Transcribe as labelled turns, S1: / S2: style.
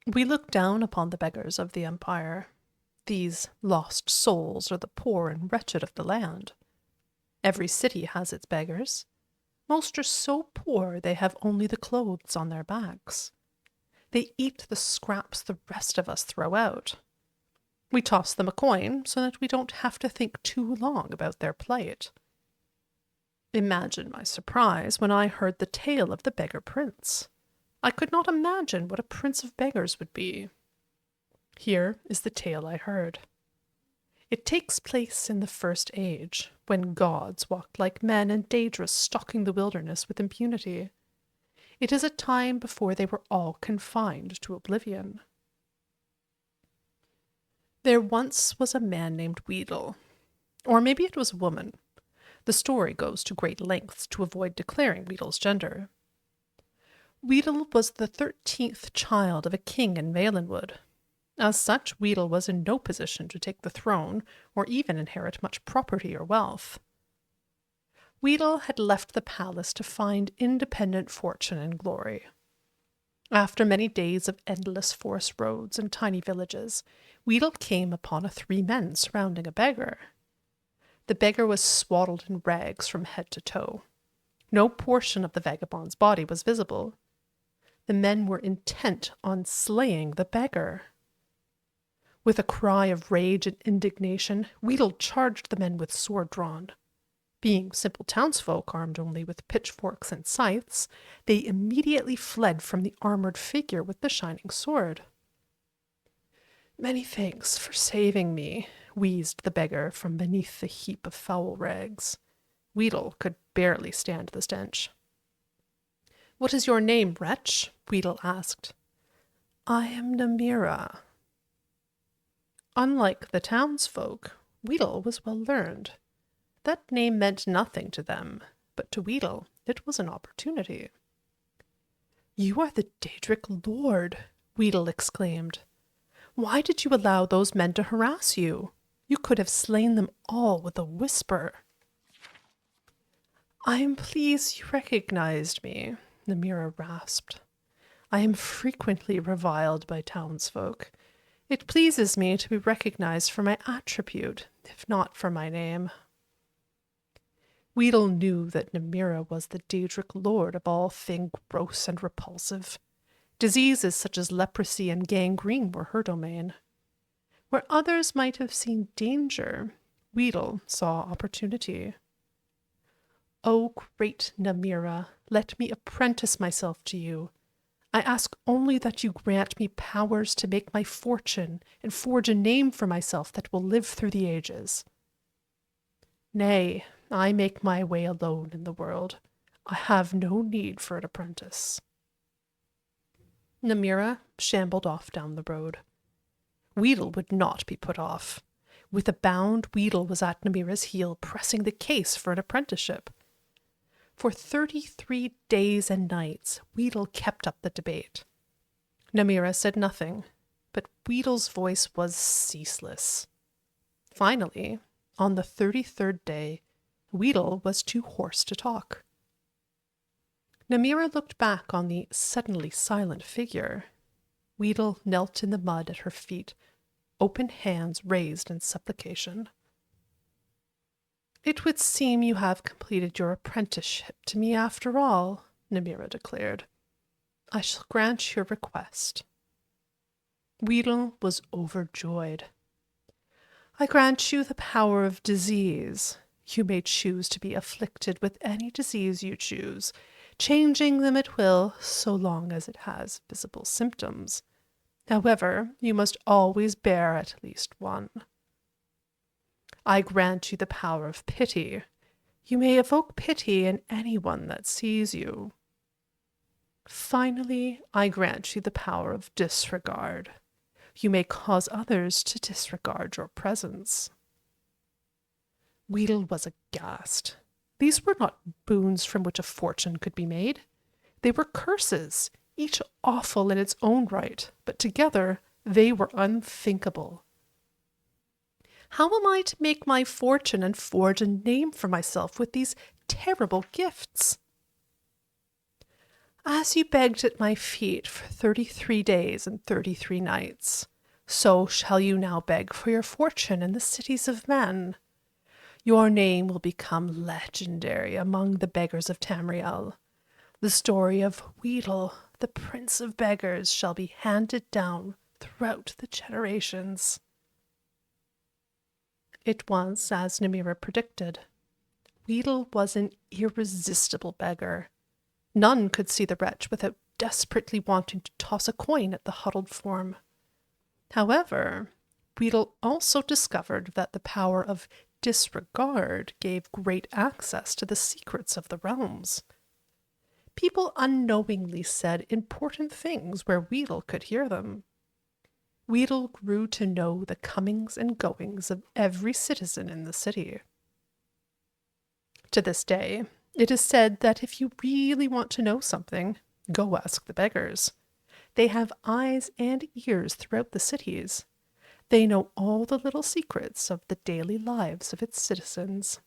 S1: We look down upon the beggars of the empire. These lost souls are the poor and wretched of the land. Every city has its beggars. Most are so poor they have only the clothes on their backs. They eat the scraps the rest of us throw out. We toss them a coin so that we don't have to think too long about their plight. Imagine my surprise when I heard the tale of the Beggar Prince. I could not imagine what a prince of beggars would be. Here is the tale I heard. It takes place in the First Age, when gods walked like men and Daedrus stalking the wilderness with impunity. It is a time before they were all confined to oblivion. There once was a man named Weedle. Or maybe it was a woman. The story goes to great lengths to avoid declaring Weedle's gender. Weedle was the 13th child of a king in Valenwood. As such, Weedle was in no position to take the throne or even inherit much property or wealth. Weedle had left the palace to find independent fortune and glory. After many days of endless forest roads and tiny villages, Weedle came upon 3 men surrounding a beggar. The beggar was swaddled in rags from head to toe. No portion of the vagabond's body was visible. The men were intent on slaying the beggar. With a cry of rage and indignation, Weedle charged the men with sword drawn. Being simple townsfolk armed only with pitchforks and scythes, they immediately fled from the armored figure with the shining sword. "Many thanks for saving me," wheezed the beggar from beneath the heap of foul rags. Weedle could barely stand the stench. "What is your name, wretch?" Weedle asked. "I am Namira." Unlike the townsfolk, Weedle was well learned. That name meant nothing to them, but to Weedle it was an opportunity. "You are the Daedric Lord," Weedle exclaimed. "Why did you allow those men to harass you? You could have slain them all with a whisper." "I am pleased you recognized me," Namira rasped. "I am frequently reviled by townsfolk. It pleases me to be recognized for my attribute, if not for my name." Weedle knew that Namira was the Daedric lord of all thing gross and repulsive. Diseases such as leprosy and gangrene were her domain. Where others might have seen danger, Weedle saw opportunity. "O great Namira, let me apprentice myself to you. I ask only that you grant me powers to make my fortune and forge a name for myself that will live through the ages." "Nay, I make my way alone in the world. I have no need for an apprentice." Namira shambled off down the road. Weedle would not be put off. With a bound, Weedle was at Namira's heel, pressing the case for an apprenticeship. For 33 days and nights, Weedle kept up the debate. Namira said nothing, but Weedle's voice was ceaseless. Finally, on the 33rd day, Weedle was too hoarse to talk. Namira looked back on the suddenly silent figure. Weedle knelt in the mud at her feet, open hands raised in supplication. "It would seem you have completed your apprenticeship to me after all," Namira declared. "I shall grant your request." Weedle was overjoyed. "I grant you the power of disease. You may choose to be afflicted with any disease you choose, changing them at will so long as it has visible symptoms. However, you must always bear at least one. I grant you the power of pity. You may evoke pity in anyone that sees you. Finally, I grant you the power of disregard. You may cause others to disregard your presence." Weedle was aghast. These were not boons from which a fortune could be made. They were curses, each awful in its own right, but together they were unthinkable. How am I to make my fortune and forge a name for myself with these terrible gifts? As you begged at my feet for 33 days and 33 nights, so shall you now beg for your fortune in the cities of men. Your name will become legendary among the beggars of Tamriel. The story of Weedle, the Prince of Beggars, shall be handed down throughout the generations. It was as Namira predicted. Weedle was an irresistible beggar. None could see the wretch without desperately wanting to toss a coin at the huddled form. However, Weedle also discovered that the power of disregard gave great access to the secrets of the realms. People unknowingly said important things where Weedle could hear them. Weedle grew to know the comings and goings of every citizen in the city. To this day, it is said that if you really want to know something, go ask the beggars. They have eyes and ears throughout the cities. They know all the little secrets of the daily lives of its citizens.